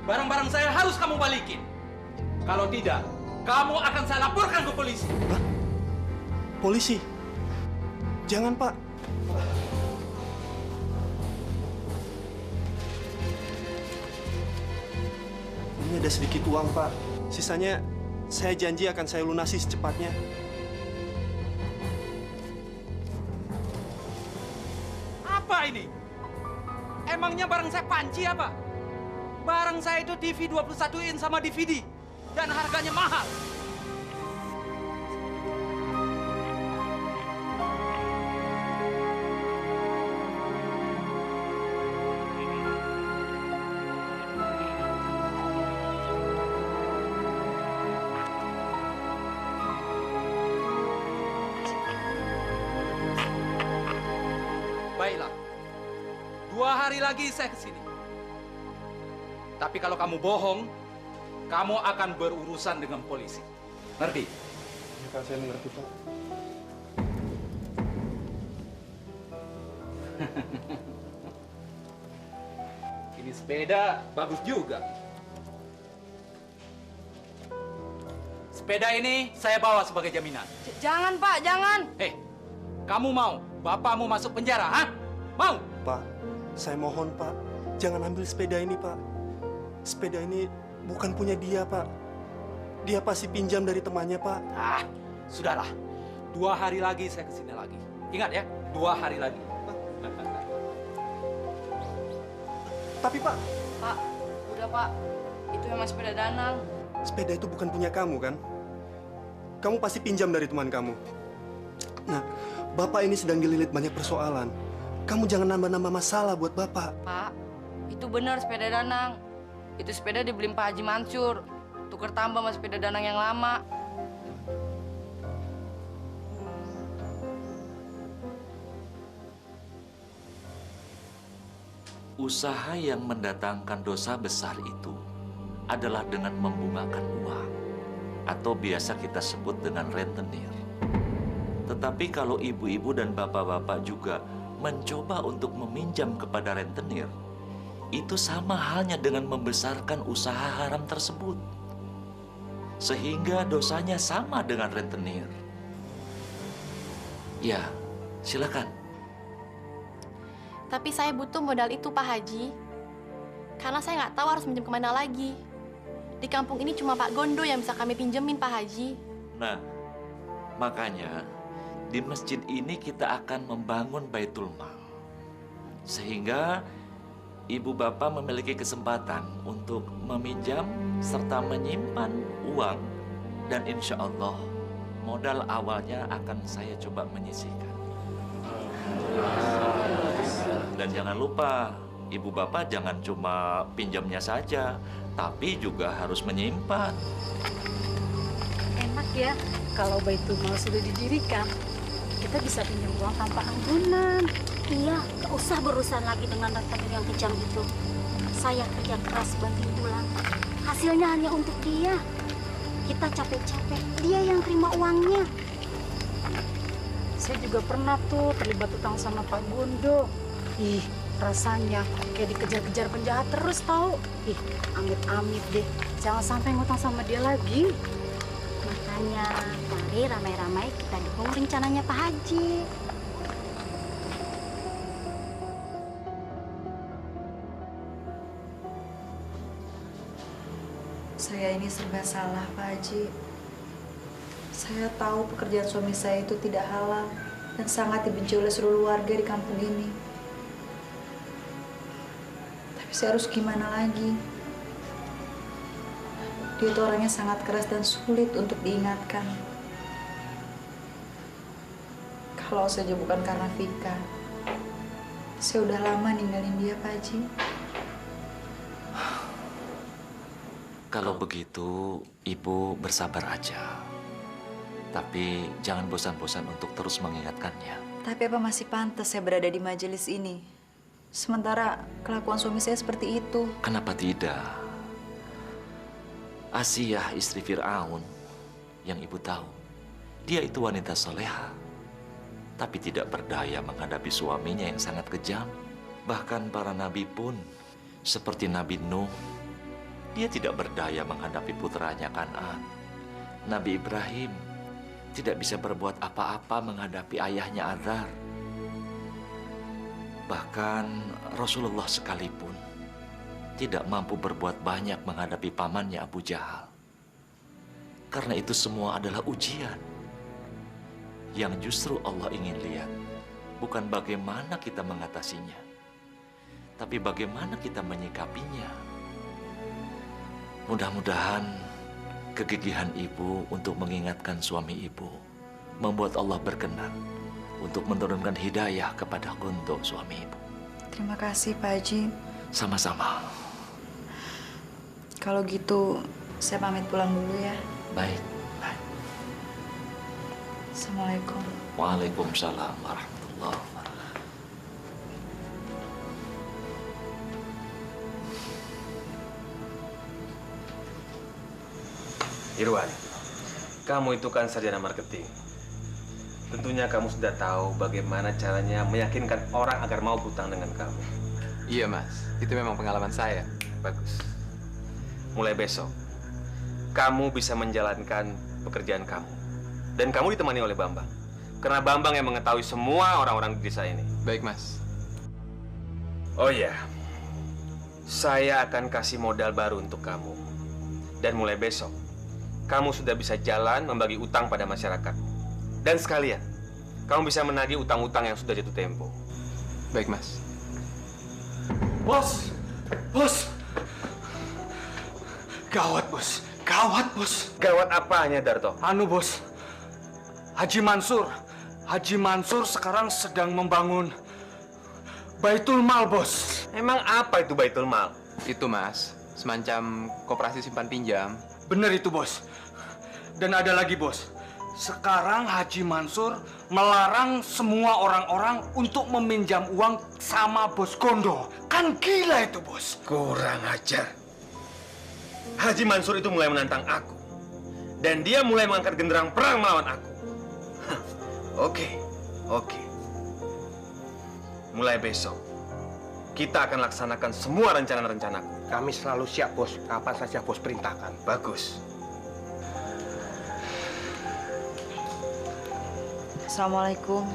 barang-barang saya harus kamu balikin. Kalau tidak, kamu akan saya laporkan ke polisi. Hah? Polisi? Jangan, Pak. Ini ada sedikit uang, Pak. Sisanya saya janji akan saya lunasi secepatnya. Apa ini? Emangnya barang saya panci apa? Barang saya itu TV 21 in sama DVD. Dan harganya mahal. Baiklah, 2 hari lagi saya ke sini. Tapi kalau kamu bohong, kamu akan berurusan dengan polisi. Ngerti? Ya, Pak, saya mengerti, Pak. Ini sepeda bagus juga. Sepeda ini saya bawa sebagai jaminan. Jangan, Pak, jangan. Hei, kamu mau bapakmu masuk penjara, hah? Mau? Pak, saya mohon, Pak. Jangan ambil sepeda ini, Pak. Sepeda ini bukan punya dia, Pak. Dia pasti pinjam dari temannya, Pak. Ah, sudahlah. 2 hari lagi saya ke sini lagi. Ingat ya, 2 hari lagi. Tapi, Pak, Pak, udah, Pak. Itu memang sepeda Danang. sepeda itu bukan punya kamu, kan? Kamu pasti pinjam dari teman kamu. Nah, Bapak ini sedang dililit banyak persoalan. Kamu jangan nambah-nambah masalah buat Bapak. Pak, itu benar sepeda Danang. Itu sepeda dibeliin Pak Haji Mansur. Tuker tambah sama sepeda Danang yang lama. Usaha yang mendatangkan dosa besar itu adalah dengan membungakan uang, atau biasa kita sebut dengan rentenir. Tetapi kalau ibu-ibu dan bapak-bapak juga mencoba untuk meminjam kepada rentenir, itu sama halnya dengan membesarkan usaha haram tersebut. Sehingga dosanya sama dengan rentenir. Ya, silakan. Tapi saya butuh modal itu, Pak Haji. Karena saya nggak tahu harus minjem kemana lagi. Di kampung ini cuma Pak Gondo yang bisa kami pinjemin, Pak Haji. Nah, makanya di masjid ini kita akan membangun Baitul Mal. Sehingga ibu bapak memiliki kesempatan untuk meminjam serta menyimpan uang. Dan insya Allah modal awalnya akan saya coba menyisihkan. Dan jangan lupa, ibu bapak jangan cuma pinjamnya saja, tapi juga harus menyimpan. Enak ya, kalau Baitul Mal sudah didirikan, kita bisa pinjam uang tanpa ambunan. Iya, gak usah berurusan lagi dengan rentenir yang kejam itu. Saya kerja keras banting tulang. Hasilnya hanya untuk dia. Kita capek-capek, dia yang terima uangnya. Saya juga pernah tuh terlibat utang sama Pak Gondo. Ih, rasanya kayak dikejar-kejar penjahat terus tahu. Ih, amit-amit deh. Jangan sampai ngutang sama dia lagi. Makanya, mari ramai-ramai kita dukung rencananya Pak Haji. Saya ini serba salah, Pak Haji. Saya tahu pekerjaan suami saya itu tidak halal dan sangat dibenci oleh seluruh warga di kampung ini. Tapi saya harus gimana lagi? Dia itu orangnya sangat keras dan sulit untuk diingatkan. Kalau saja bukan karena Vika, saya udah lama ninggalin dia, Pak Haji. Kalau begitu, ibu bersabar aja. Tapi jangan bosan-bosan untuk terus mengingatkannya. Tapi apa masih pantas saya berada di majelis ini? Sementara kelakuan suami saya seperti itu. Kenapa tidak? Asiyah istri Fir'aun yang ibu tahu. Dia itu wanita soleha. Tapi tidak berdaya menghadapi suaminya yang sangat kejam. Bahkan para nabi pun seperti Nabi Nuh, Dia tidak berdaya menghadapi putranya Kan'an. Nabi Ibrahim tidak bisa berbuat apa-apa menghadapi ayahnya Azar. Bahkan Rasulullah sekalipun tidak mampu berbuat banyak menghadapi pamannya Abu Jahal. Karena itu semua adalah ujian. Yang justru Allah ingin lihat bukan bagaimana kita mengatasinya, tapi bagaimana kita menyikapinya. Mudah-mudahan kegigihan ibu untuk mengingatkan suami ibu membuat Allah berkenan untuk menurunkan hidayah kepada Gondo suami ibu. Terima kasih Pak Haji. Sama-sama. Kalau gitu, saya pamit pulang dulu ya. Baik, baik. Assalamualaikum. Waalaikumsalam warahmatullahi wabarakatuh. Irwan, kamu itu kan sarjana marketing. Tentunya kamu sudah tahu bagaimana caranya meyakinkan orang agar mau berutang dengan kamu. Iya mas, itu memang pengalaman saya. Bagus. Mulai besok, kamu bisa menjalankan pekerjaan kamu. Dan kamu ditemani oleh Bambang. Karena Bambang yang mengetahui semua orang-orang di desa ini. Baik mas. Oh iya, saya akan kasih modal baru untuk kamu. Dan mulai besok, kamu sudah bisa jalan membagi utang pada masyarakat. Dan sekalian, kamu bisa menagih utang-utang yang sudah jatuh tempo. Baik mas. Bos! Bos! Gawat, Bos. Gawat, Bos. Gawat apanya, Darto? Anu, Bos. Haji Mansur sekarang sedang membangun Baitul Mal, Bos. Emang apa itu Baitul Mal? Itu mas, semacam koperasi simpan pinjam. Bener itu, Bos. Dan ada lagi, Bos. Sekarang Haji Mansur melarang semua orang-orang untuk meminjam uang sama Bos Gondo. Kan gila itu, Bos. Kurang ajar. Haji Mansur itu mulai menantang aku. Dan dia mulai mengangkat genderang perang melawan aku. Hah, Oke. Mulai besok, kita akan laksanakan semua rencana-rencanaku. Kami selalu siap, Bos. Kapan saja Bos perintahkan. Bagus. Assalamualaikum.